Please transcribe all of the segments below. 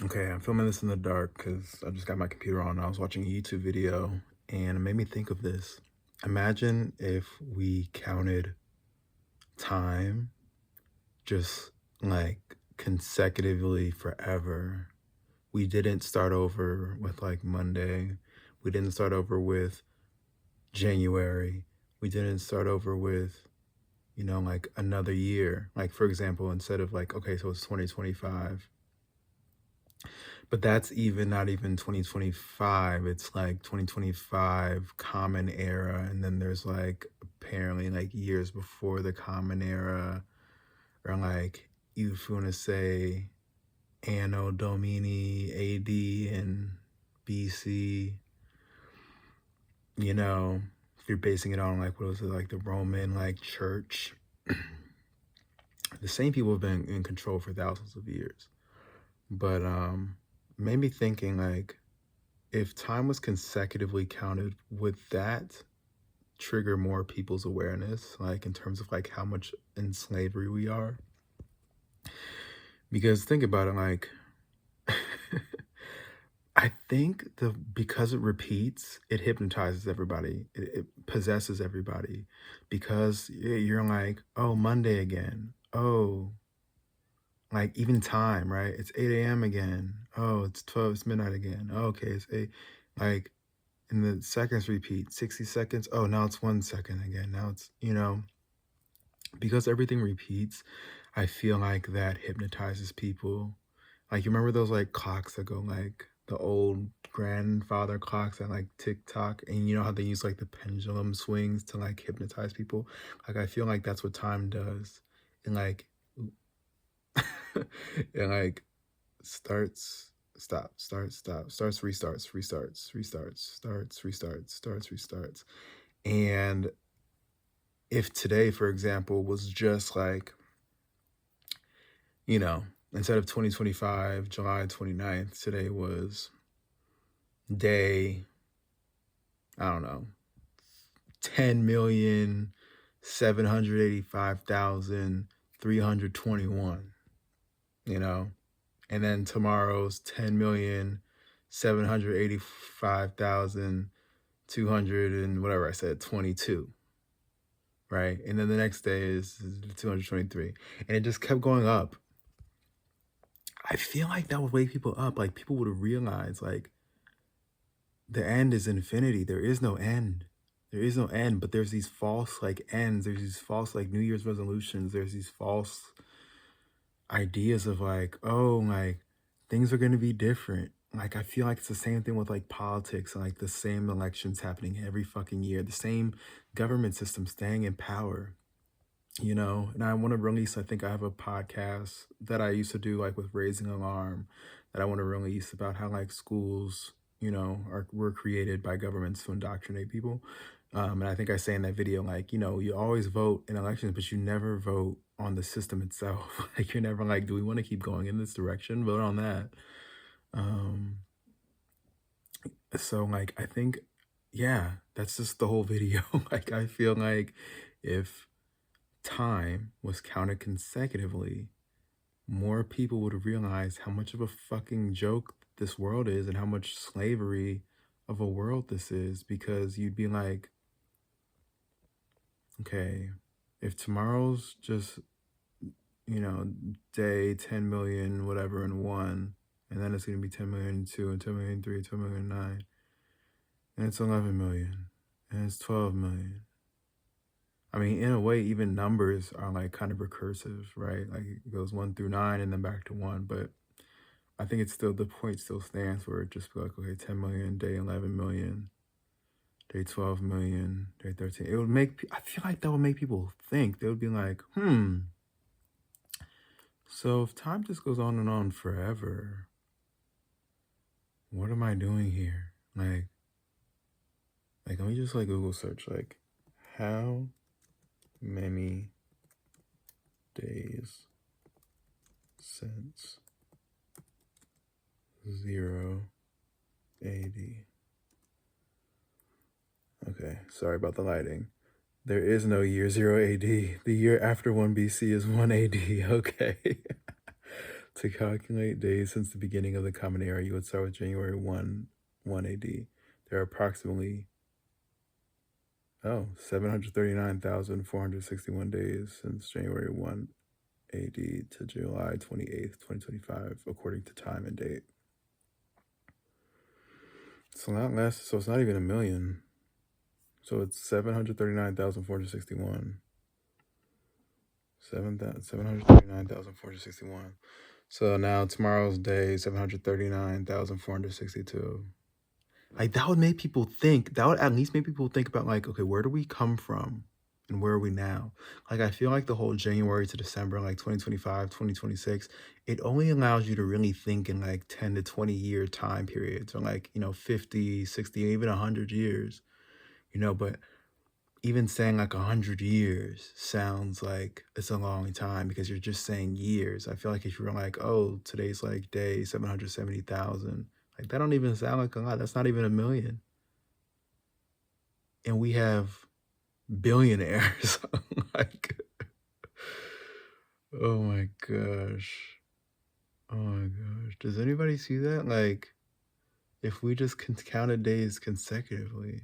Okay, I'm filming this in the dark because I just got my computer on. I was watching a YouTube video and it made me think of this. Imagine if we counted time just like consecutively forever. We didn't start over with like Monday. We didn't start over with January. We didn't start over with, like another year. Like, for example, instead of like, okay, so it's 2025. But that's even not even 2025. It's like 2025 common era. And then there's like apparently like years before the common era, or like if you want to say Anno Domini AD and BC, if you're basing it on like what was it, like the Roman like church. The same people have been in control for thousands of years. But made me thinking like, if time was consecutively counted, would that trigger more people's awareness, like in terms of like how much in slavery we are? Because think about it, like I think because it repeats, it hypnotizes everybody. It possesses everybody because you're like, oh, Monday again. Oh, like even time, right? It's 8 a.m. again. Oh, it's 12, it's midnight again. Oh, okay, it's 8. Like, and the seconds repeat, 60 seconds. Oh, now it's 1 second again. Now it's, because everything repeats, I feel like that hypnotizes people. Like, you remember those like clocks that go like the old grandfather clocks that like TikTok, and you know how they use like the pendulum swings to like hypnotize people? Like, I feel like that's what time does. And like, and like, starts, stop, starts, stop, starts, restarts, restarts, restarts, starts, restarts, starts, restarts. And if today, for example, was just like, instead of 2025, July 29th, today was day, I don't know, 10,785,321, and then tomorrow's 10,785,200 and whatever I said, 22. Right. And then the next day is 223. And it just kept going up. I feel like that would wake people up. Like people would realize like the end is infinity. There is no end. There is no end, but there's these false like ends. There's these false like New Year's resolutions. There's these false ideas of like, oh, like things are going to be different. Like I feel like it's the same thing with like politics and like the same elections happening every fucking year, the same government system staying in power. And I want to release, I think I have a podcast that I used to do like with Raising Alarm that I want to release about how like schools, were created by governments to indoctrinate people. And I think I say in that video, like, you always vote in elections, but you never vote on the system itself. Like you're never like, do we want to keep going in this direction? Vote on that. So like, I think, yeah, that's just the whole video. Like, I feel like if time was counted consecutively, more people would realize how much of a fucking joke this world is and how much slavery of a world this is, because you'd be like, okay, if tomorrow's just, day 10 million, whatever, and one, and then it's going to be 10 million and two, and 10 million and three, 10 million and nine, and it's 11 million, and it's 12 million. I mean, in a way, even numbers are like kind of recursive, right? Like it goes 1 through 9 and then back to 1. But I think it's still, the point still stands where it just be like, okay, 10 million, day 11 million, day 12 million, day 13. It would make, I feel like that would make people think. They would be like, so if time just goes on and on forever, what am I doing here? Like let me just like Google search, like, how many days since 0 AD. Okay, sorry about the lighting. There is no year 0 AD. The year after 1 BC is 1 AD. Okay. To calculate days since the beginning of the Common Era, you would start with January 1 AD. There are approximately 739,461 days since January 1 AD to July 28th, 2025, according to time and date. So not less, so it's not even a million. So it's 739,461. 739,461. So now tomorrow's day, 739,462. Like that would make people think, that would at least make people think about like, okay, where do we come from? And where are we now? Like, I feel like the whole January to December, like 2025, 2026, it only allows you to really think in like 10 to 20 year time periods or like, 50, 60, even 100 years, but even saying like 100 years sounds like it's a long time because you're just saying years. I feel like if you were like, oh, today's like day 770,000, like that don't even sound like a lot. That's not even a million. And we have billionaires. Like, oh my gosh. Oh my gosh. Does anybody see that? Like, if we just counted days consecutively,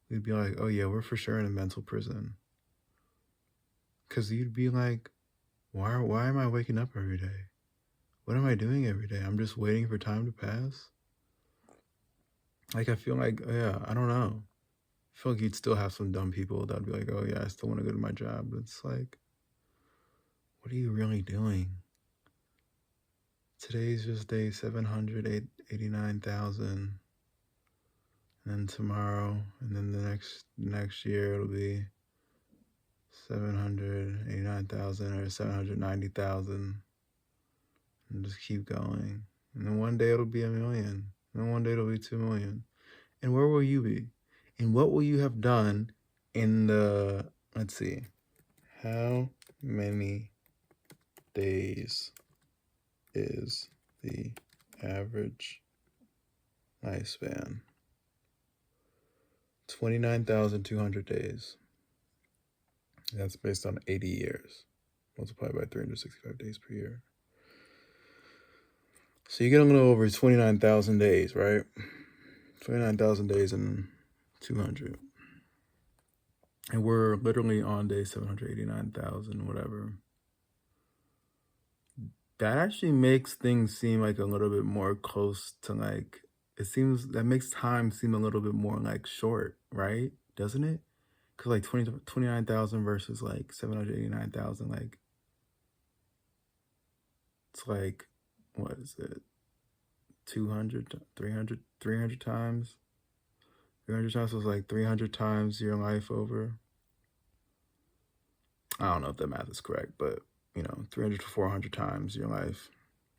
we'd be like, oh yeah, we're for sure in a mental prison. Because you'd be like, why am I waking up every day? What am I doing every day? I'm just waiting for time to pass. Like, I feel like, yeah, I don't know. I feel like you'd still have some dumb people that'd be like, oh yeah, I still want to go to my job. But it's like, what are you really doing? Today's just day 789,000. And then tomorrow, and then the next year it'll be 789,000 or 790,000. And just keep going. And then one day it'll be 1 million. And then one day it'll be 2 million. And where will you be? And what will you have done in the, let's see, how many days is the average lifespan? 29,200 days. That's based on 80 years, multiplied by 365 days per year. So you get a little over 29,000 days, right? 29,000 days and 200. And we're literally on day 789,000, whatever. That actually makes things seem like a little bit more close to like, it seems, that makes time seem a little bit more like short, right? Doesn't it? Because like 29,000 versus like 789,000, like, it's like, what is it? 200, 300 times? 300 times was like 300 times your life over. I don't know if that math is correct, but 300 to 400 times your life.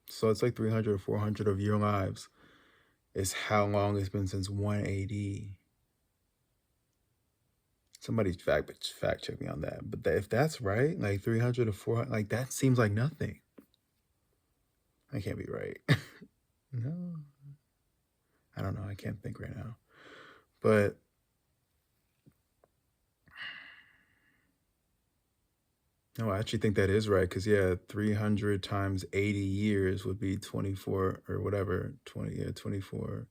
So it's like 300 or 400 of your lives is how long it's been since 180. Somebody fact check me on that. But if that's right, like 300 to 400, like that seems like nothing. I can't be right. No. I don't know. I can't think right now. But no, I actually think that is right. Because, 300 times 80 years would be 24 or whatever. 24.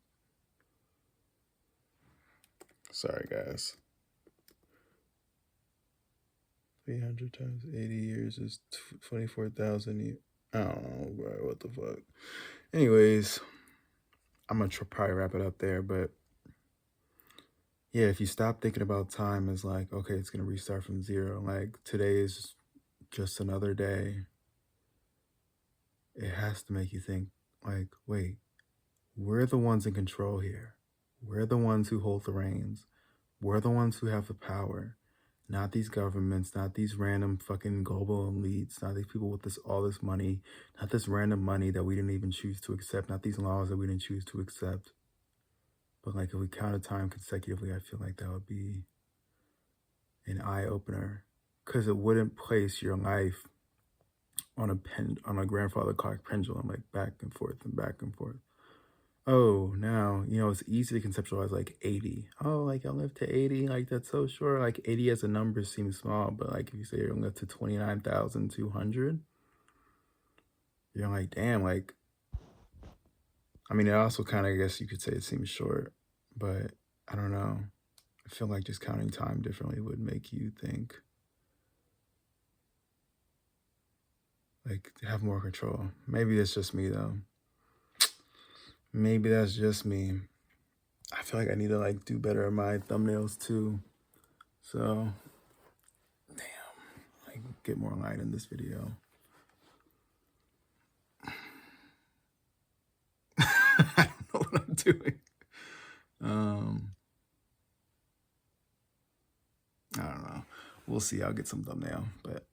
Sorry, guys. 300 times 80 years is 24,000. I don't know, bro. What the fuck? Anyways, I'm going to probably wrap it up there. But yeah, if you stop thinking about time as like, okay, it's going to restart from zero. Like today is just another day. It has to make you think like, wait, we're the ones in control here. We're the ones who hold the reins. We're the ones who have the power. Not these governments, not these random fucking global elites, not these people with all this money, not this random money that we didn't even choose to accept, not these laws that we didn't choose to accept. But like if we counted time consecutively, I feel like that would be an eye-opener because it wouldn't place your life on a grandfather clock pendulum, like back and forth and back and forth. Oh, now, it's easy to conceptualize like 80. Oh, like I'll live to 80. Like that's so short. Like 80 as a number seems small, but like if you say you're going to live to 29,200, you're like, damn, like, I mean, it also kind of, I guess you could say it seems short, but I don't know. I feel like just counting time differently would make you think, like, have more control. Maybe it's just me, though. Maybe that's just me. I feel like I need to, like, do better at my thumbnails, too. So, damn, like, get more light in this video. I don't know what I'm doing. I don't know. We'll see. I'll get some thumbnail, but